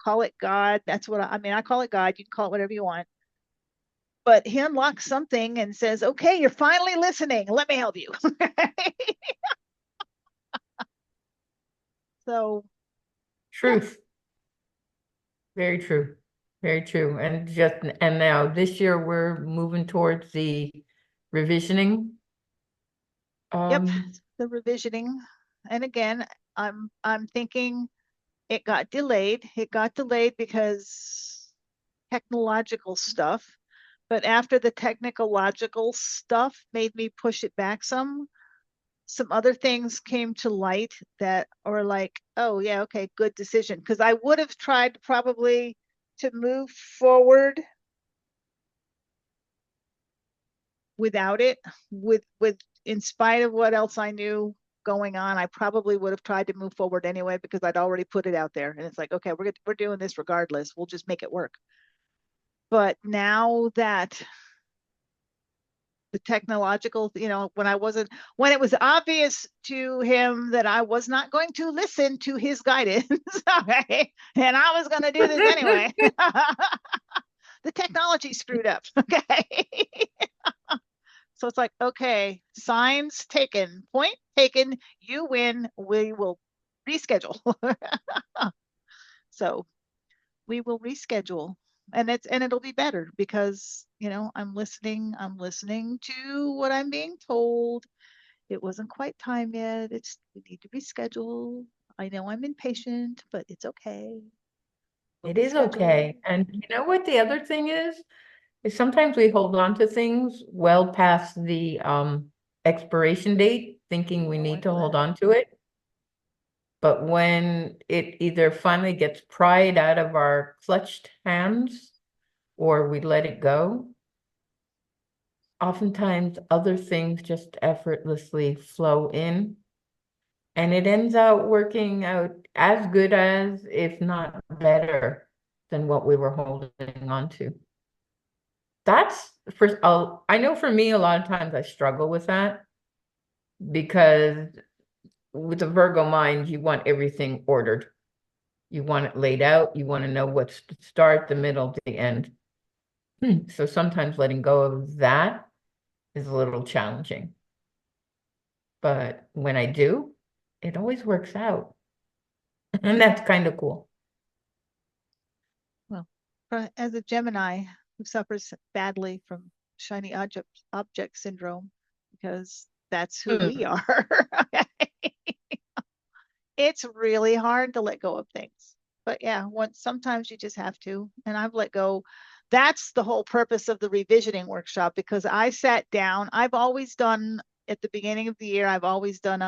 Call it God. That's what I mean. I call it God. You can call it whatever you want. But he unlocks something and says, "Okay, you're finally listening. Let me help you." So, yeah. Truth. Very true. Very true. And now this year we're moving towards the revisioning. Yep, Um, the revisioning. And again, I'm thinking it got delayed. It got delayed because technological stuff. But after the technological stuff made me push it back some other things came to light that are like, oh yeah, okay, good decision. Because I would have tried probably to move forward without it, with in spite of what else I knew going on, I probably would have tried to move forward anyway because I'd already put it out there. And it's like, okay, we're doing this regardless. We'll just make it work. But now that the technological, when it was obvious to him that I was not going to listen to his guidance, okay, and I was going to do this anyway. The technology screwed up, okay. So it's like, okay, signs taken, point taken, you win, we will reschedule. So we will reschedule. And it'll be better because I'm listening to what I'm being told. It wasn't quite time yet. It's we need to reschedule. I know I'm impatient, but it's okay. We'll it is reschedule. okay. And you know what the other thing is sometimes we hold on to things well past the expiration date, thinking we Oh, I need to know hold that. on to it. But when it either finally gets pried out of our clutched hands or we let it go, oftentimes other things just effortlessly flow in and it ends out working out as good as, if not better, than what we were holding on to. That's first, I know for me, a lot of times I struggle with that because with the Virgo mind, you want everything ordered. You want it laid out. You want to know what's the start, the middle, the end. So sometimes letting go of that is a little challenging. But when I do, it always works out. And that's kind of cool. Well, as a Gemini who suffers badly from shiny object syndrome, because that's who we Mm. are, it's really hard to let go of things. But yeah, once sometimes you just have to. And I've let go. That's the whole purpose of the revisioning workshop because I sat down. I've always done at the beginning of the year, I've always done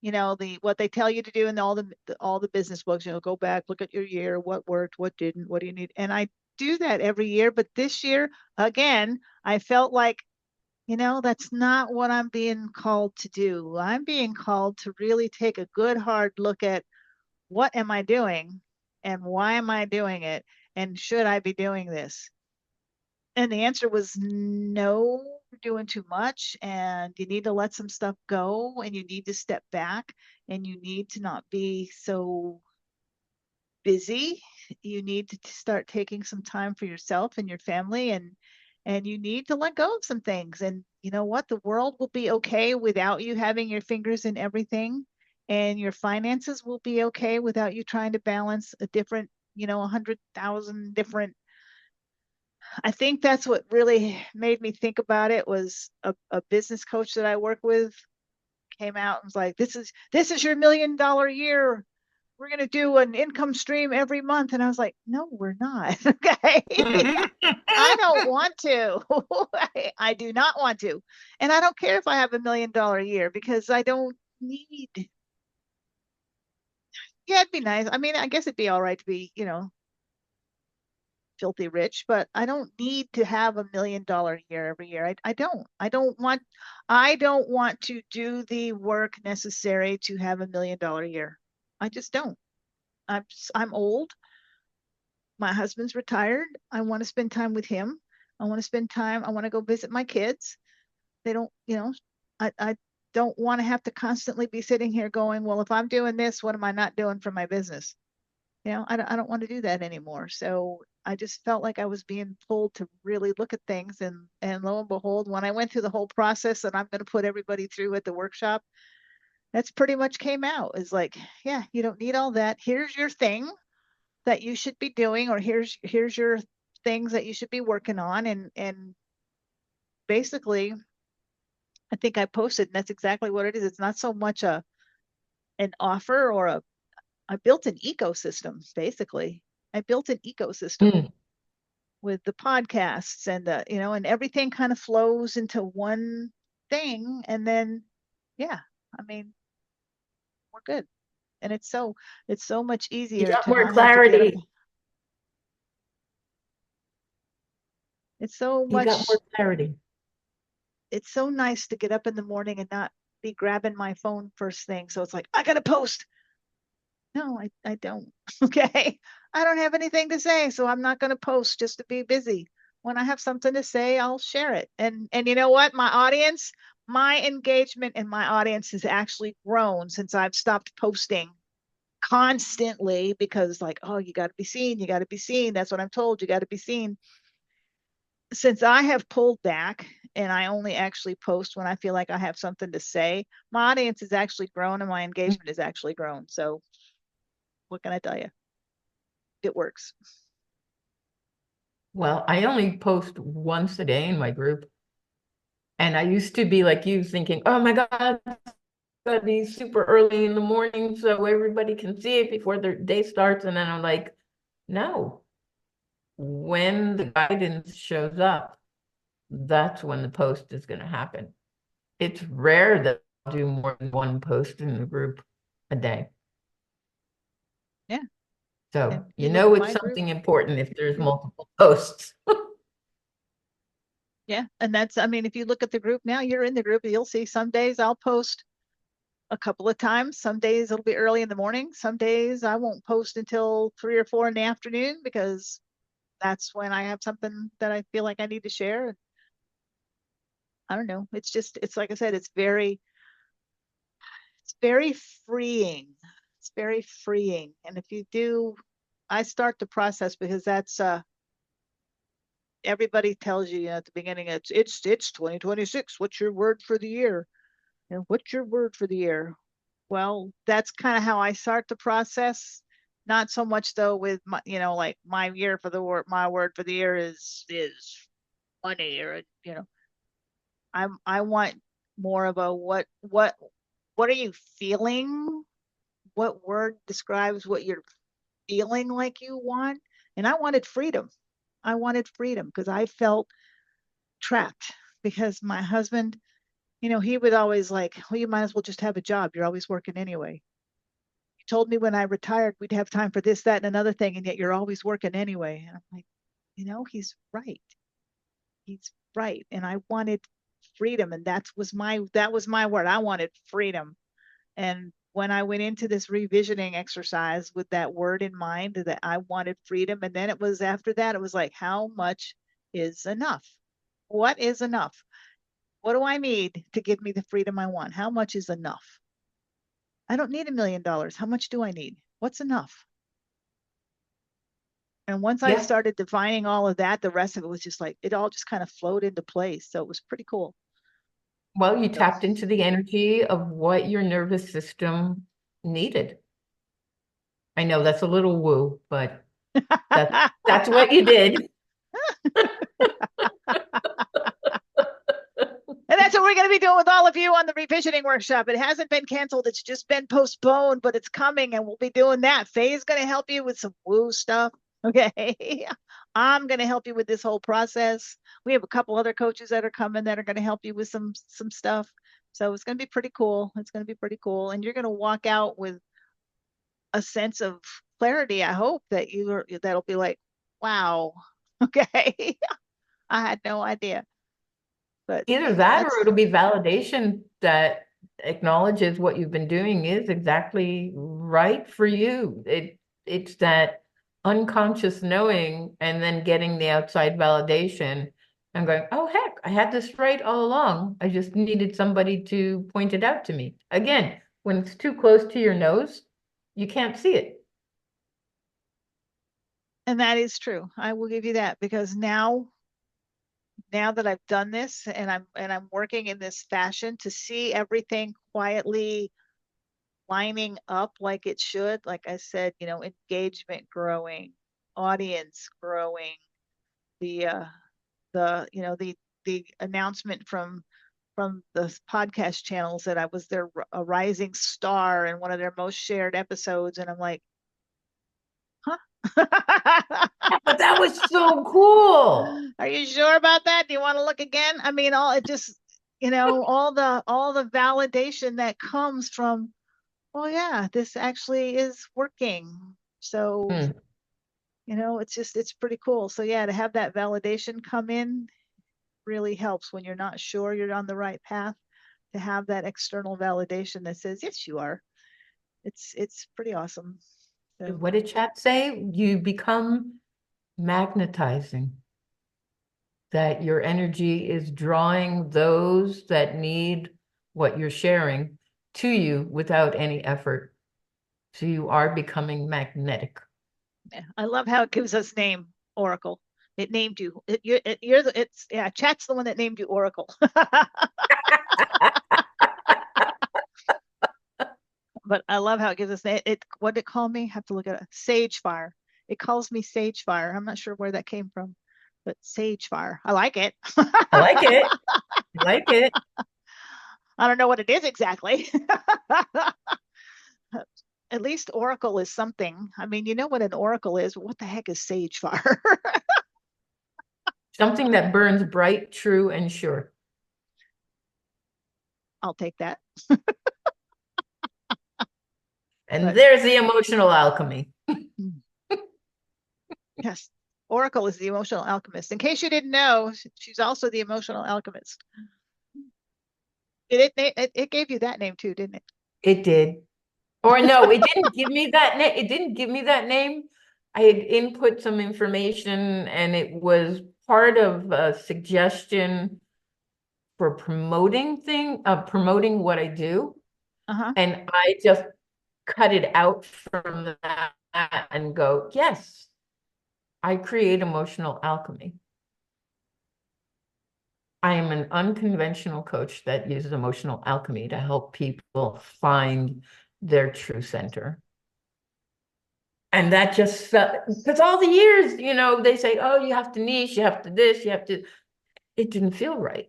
the what they tell you to do in all the business books, go back, look at your year, what worked, what didn't, what do you need? And I do that every year, but this year again, I felt like that's not what I'm being called to do. I'm being called to really take a good hard look at what am I doing and why am I doing it? And should I be doing this? And the answer was no. you're doing too much and you need to let some stuff go and you need to step back and you need to not be so busy. You need to start taking some time for yourself and your family, and you need to let go of some things. And you know what? The world will be okay without you having your fingers in everything, and your finances will be okay without you trying to balance a different, 100,000 different. I think that's what really made me think about it was a business coach that I work with came out and was like, this is your $1 million year. We're going to do an income stream every month. And I was like, no, we're not. Okay. I don't want to. I do not want to. And I don't care if I have $1 million year because I don't need, yeah, it'd be nice. I mean, I guess it'd be all right to be, filthy rich, but I don't need to have $1 million year every year. I don't. I don't want to do the work necessary to have $1 million year. I just don't. I'm old. My husband's retired. I want to spend time with him. I want to spend time. I want to go visit my kids. They don't, I don't want to have to constantly be sitting here going, well, if I'm doing this, what am I not doing for my business? I don't want to do that anymore. So I just felt like I was being pulled to really look at things. And lo and behold, when I went through the whole process that I'm going to put everybody through at the workshop, that's pretty much came out. Is like, yeah, you don't need all that. Here's your thing that you should be doing, or here's your things that you should be working on. And basically, I think I posted, and that's exactly what it is. It's not so much an offer or a I built an ecosystem, basically. I built an ecosystem Mm. with the podcasts and and everything kind of flows into one thing. And then, yeah, I mean, we're good. And it's so much You easier got to more not have to get up. clarity. It's so You got much more clarity. it's so nice to get up in the morning and not be grabbing my phone first thing. So it's like, I gotta post. No, I don't. Okay. I don't have anything to say, so I'm not gonna post just to be busy. When I have something to say, I'll share it. And you know what? My engagement in my audience has actually grown since I've stopped posting constantly because like, oh, you got to be seen, you got to be seen. That's what I'm told, you got to be seen. Since I have pulled back and I only actually post when I feel like I have something to say, my audience has actually grown and my engagement has actually grown. So what can I tell you? It works. Well, I only post once a day in my group. And I used to be like you thinking, oh my God, it's gotta be super early in the morning so everybody can see it before their day starts. And then I'm like, no, when the guidance shows up, that's when the post is going to happen. It's rare that I'll do more than one post in the group a day. Yeah. So And you you look at know it's my group. something important if there's multiple posts. Yeah. And I mean, if you look at the group now, you're in the group, you'll see some days I'll post a couple of times. Some days it'll be early in the morning. Some days I won't post until 3 or 4 in the afternoon because that's when I have something that I feel like I need to share. I don't know. It's like I said, it's very freeing. It's very freeing. And if you do, I start the process because that's everybody tells you, at the beginning, it's 2026. What's your word for the year? What's your word for the year? Well, that's kind of how I start the process. Not so much though with my, like my word for the year is money, or I want more of a what are you feeling? What word describes what you're feeling like you want? And I wanted freedom. I wanted freedom because I felt trapped because my husband, he would always like, well, you might as well just have a job. You're always working anyway. You told me when I retired we'd have time for this, that, and another thing, and yet you're always working anyway. And I'm like, he's right. He's right. And I wanted freedom, and that was my word. I wanted freedom. And when I went into this revisioning exercise with that word in mind, that I wanted freedom, and then it was after that, it was like, how much is enough? What is enough? What do I need to give me the freedom I want? How much is enough? I don't need $1 million. How much do I need? What's enough? And once I Yeah. started defining all of that, the rest of it was just like, it all just kind of flowed into place. So it was pretty cool. Well, you So, tapped into the energy of what your nervous system needed. I know that's a little woo, but that's what you did. and that's what we're going to be doing with all of you on the revisioning workshop. It hasn't been canceled. It's just been postponed, but it's coming and we'll be doing that. Faye is going to help you with some woo stuff. Okay. I'm going to help you with this whole process. We have a couple other coaches that are coming that are going to help you with some stuff. So it's going to be pretty cool. It's going to be pretty cool. And you're going to walk out with a sense of clarity. I hope that that'll be like, wow. Okay. I had no idea. But Either that or that's it'll be validation that acknowledges what you've been doing is exactly right for you. It's that unconscious knowing and then getting the outside validation and going, oh heck, I had this right all along. I just needed somebody to point it out to me. Again, when it's too close to your nose, you can't see it. and that is true. I will give you that because now that I've done this and I'm working in this fashion to see everything quietly lining up like it should, like I said, engagement growing, audience growing, the the announcement from the podcast channels that I was a rising star in one of their most shared episodes, and I'm like, huh? But that was so cool. Are you sure about that? Do you want to look again? I mean, all it just, all the validation that comes from, well, yeah, this actually is working. So, Hmm. it's pretty cool. So yeah, to have that validation come in really helps when you're not sure you're on the right path, to have that external validation that says, yes, you are. It's pretty awesome. So What did chat say? You become magnetizing, that your energy is drawing those that need what you're sharing to you without any effort. So you are becoming magnetic. yeah, I love how it gives us name Oracle. It named you. You're the it's yeah. Chat's the one that named you Oracle. But I love how it gives us what did it call me? Have to look at it. Sage fire. It calls me sage fire. I'm not sure where that came from, but sage fire. I like it. I like it. I like it. I don't know what it is exactly. At least Oracle is something. I mean, you know what an Oracle is. What the heck is sage fire? Something that burns bright, true, and sure. I'll take that. And But there's the emotional alchemy. yes, Oracle is the emotional alchemist. In case you didn't know, she's also the emotional alchemist. It gave you that name too, didn't it? It did. Or no, it didn't give me that name. It didn't give me that name. I had input some information and it was part of a suggestion for promoting what I do. Uh-huh. And I just cut it out from that and go, yes, I create emotional alchemy. I am an unconventional coach that uses emotional alchemy to help people find their true center. And that just, because all the years, they say, oh, you have to niche, you have to this, you have to, it didn't feel right.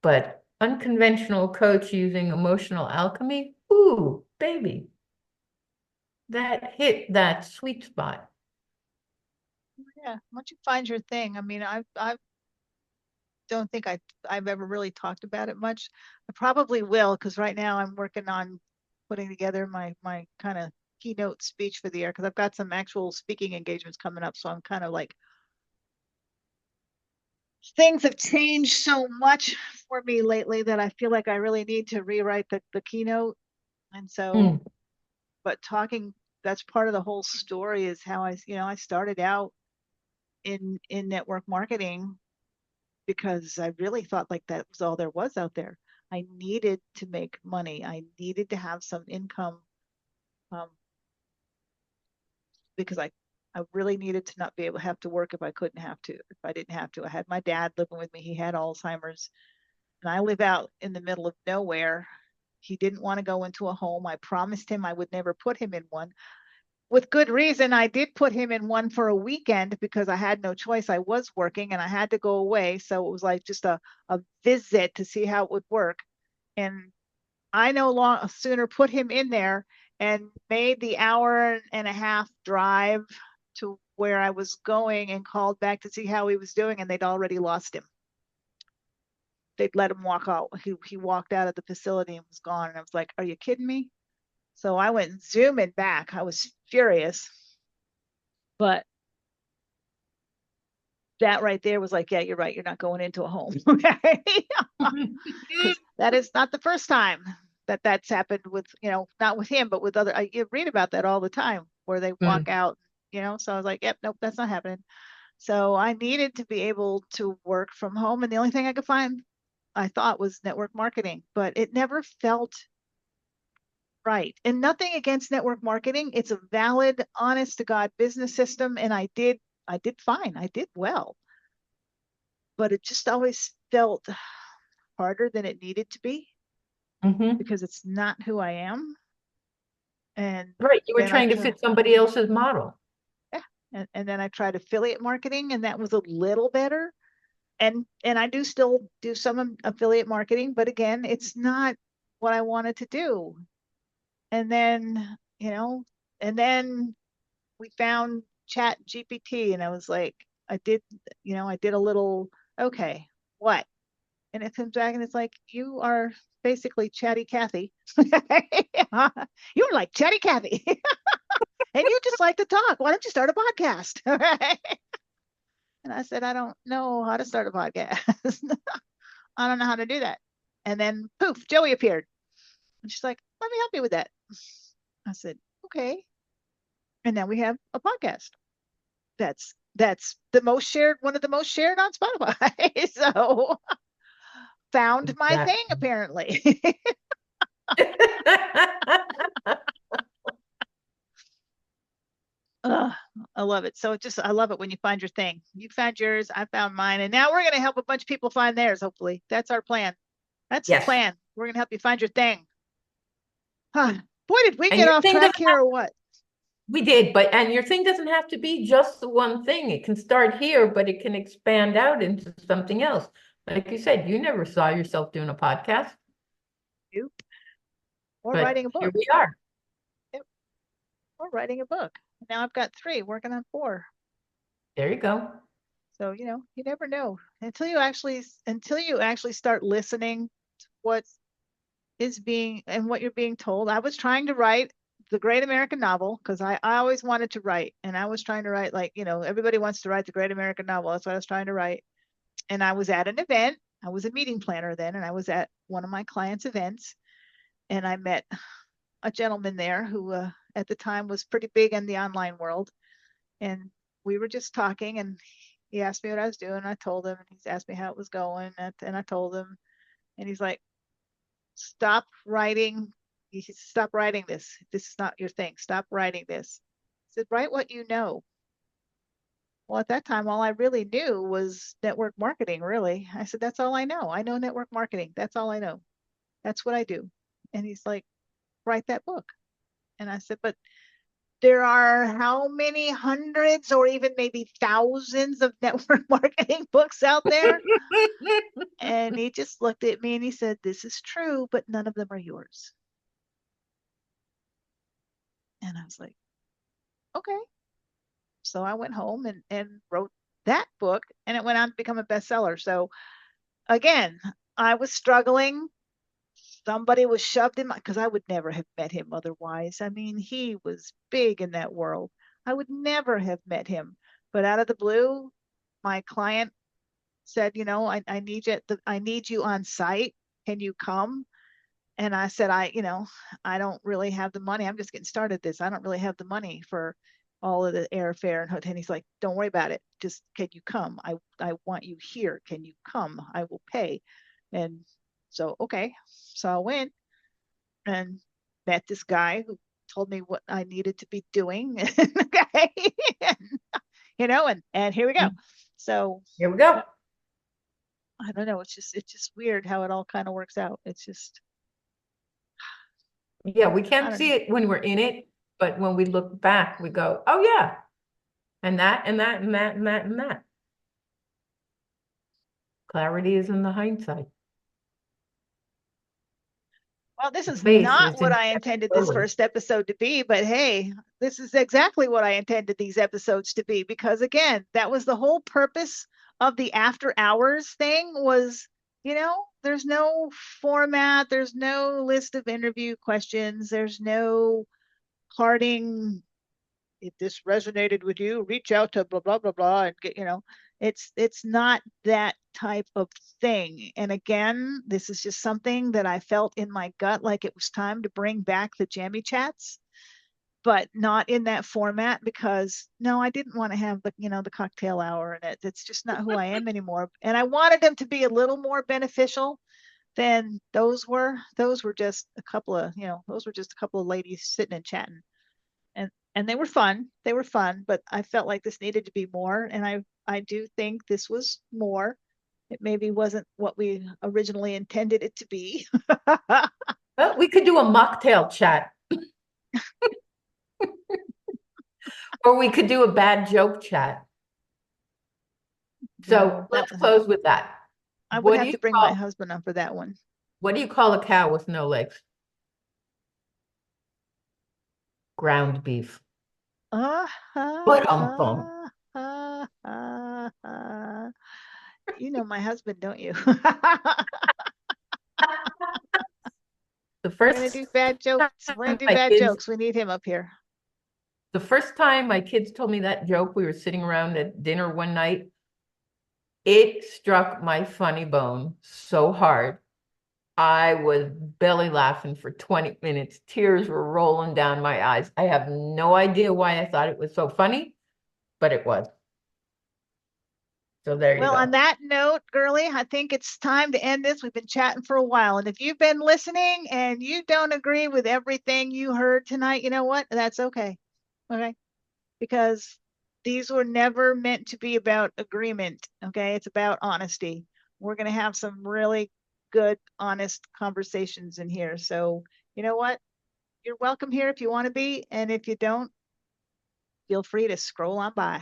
But unconventional coach using emotional alchemy, ooh, baby, that hit that sweet spot. Yeah. Once you find your thing, I mean, I don't think I've ever really talked about it much. I probably will because right now I'm working on putting together my kind of keynote speech for the year because I've got some actual speaking engagements coming up. So I'm kind of like, things have changed so much for me lately that I feel like I really need to rewrite the keynote. And so, Mm. but talking, that's part of the whole story is how I started out in network marketing because I really thought like that was all there was out there. I needed to make money. I needed to have some income, um, because I really needed to not be able to have to work if I couldn't have to, if I didn't have to. I had my dad living with me. He had Alzheimer's, and I live out in the middle of nowhere. He didn't want to go into a home. I promised him I would never put him in one. With good reason, I did put him in one for a weekend because I had no choice. I was working and I had to go away. So it was like just a visit to see how it would work. And I no long sooner put him in there and made the hour and a half drive to where I was going and called back to see how he was doing, and they'd already lost him. They'd let him walk out. He walked out of the facility and was gone. And I was like, are you kidding me? So I went zooming back. I was furious. But that right there was like, yeah, you're right. You're not going into a home. Because that is not the first time that that's happened with, not with him, but with other. You read about that all the time where they walk Mm. out, So I was like, yep, nope, that's not happening. So I needed to be able to work from home. And the only thing I could find, I thought, was network marketing, but it never felt right. And nothing against network marketing. It's a valid, honest to God business system. And I did fine. I did well, but it just always felt harder than it needed to be Hmm. because it's not who I am. And Right. You were then I trying to try, fit somebody else's model. yeah, and then I tried affiliate marketing, and that was a little better. And I do still do some affiliate marketing, but again, it's not what I wanted to do. And then, and then we found Chat GPT, and I was like, I did, I did a little, okay, what? And it comes back and it's like, you are basically Chatty Cathy. You're like Chatty Cathy. And you just like to talk. Why don't you start a podcast? And I said, I don't know how to start a podcast. I don't know how to do that. And then poof, Joey appeared. And she's like, let me help you with that. I said, okay. And now we have a podcast. That's the most shared, one of the most shared on Spotify. So found my thing Exactly. apparently. Ugh, I love it. So I love it when you find your thing. You found yours, I found mine, and now we're going to help a bunch of people find theirs. Hopefully, that's our plan. That's the Yes. plan. We're going to help you find your thing. Huh. Boy, did we And get your off thing track doesn't here or what? We did, and your thing doesn't have to be just the one thing. It can start here, but it can expand out into something else. Like you said, you never saw yourself doing a podcast, You or but writing a here book. we are. Yep, or writing a book. Now I've got three, working on four. There you go. So you never know until you actually start listening to what is being and what you're being told. I was trying to write the great American novel because I always wanted to write, and I was trying to write, like, everybody wants to write the great American novel. That's what I was trying to write. And I was at an event. I was a meeting planner then, and I was at one of my clients' events, and I met a gentleman there who at the time was pretty big in the online world. And we were just talking, and he asked me what I was doing. I told him, and he's asked me how it was going, and I told him, and he's like, stop writing. You stop writing this. This is not your thing. Stop writing this. I said, write what you know. Well, at that time, all I really knew was network marketing, really. I said, that's all I know. I know network marketing. That's all I know. That's what I do. And he's like, write that book. And I said, but there are how many hundreds or even maybe thousands of network marketing books out there? And he just looked at me and he said, this is true, but none of them are yours. And I was like, okay. So I went home and wrote that book, and it went on to become a bestseller. So again, I was struggling. Somebody was shoved in my, because I would never have met him otherwise. I mean, he was big in that world. I would never have met him. But out of the blue, my client said, I need you, I need you on site. Can you come? And I said, I don't really have the money. I'm just getting started this. I don't really have the money for all of the airfare and hotel. And he's like, don't worry about it. Just can you come? I want you here. Can you come? I will pay. And so, okay. So I went and met this guy who told me what I needed to be doing. Okay. And here we go. So Here we go. I don't know. It's just weird how it all kind of works out. It's just, Yeah, we I can't don't know. see it when we're in it, but when we look back, we go, oh yeah, and that and that and that and that and that. Clarity is in the hindsight. Well, this The is face not is what in I step intended this forward. first episode to be, but hey, this is exactly what I intended these episodes to be because again, that was the whole purpose of the after hours thing was, there's no format, there's no list of interview questions, there's no parting if this resonated with you, reach out to blah blah blah blah and it's not that type of thing. And again, this is just something that I felt in my gut like it was time to bring back the jammy chats, but not in that format because no, I didn't want to have the cocktail hour and it's just not who I am anymore. And I wanted them to be a little more beneficial than those were. Those were just a couple of ladies sitting and chatting and they were fun. They were fun, but I felt like this needed to be more, and I do think this was more. It maybe wasn't what we originally intended it to be. Well, we could do a mocktail chat, or we could do a bad joke chat. So No, that let's close with that. I would What do have you to bring my call husband on for that one. what do you call a cow with no legs? Ground beef. Ah, But ah, bum. ah, ah, ah, ah. You know my husband, don't you? The We're gonna do first bad jokes. We're gonna time do my bad kids jokes. We need him up here. the first time my kids told me that joke, we were sitting around at dinner one night. It struck my funny bone so hard. I was belly laughing for 20 minutes. Tears were rolling down my eyes. I have no idea why I thought it was so funny, but it was. So there you Well, on go. that note, girly, I think it's time to end this. We've been chatting for a while. And if you've been listening and you don't agree with everything you heard tonight, you know what? That's okay. Okay. Because these were never meant to be about agreement. Okay. It's about honesty. We're going to have some really good, honest conversations in here. So, you know what? You're welcome here if you want to be. And if you don't, feel free to scroll on by.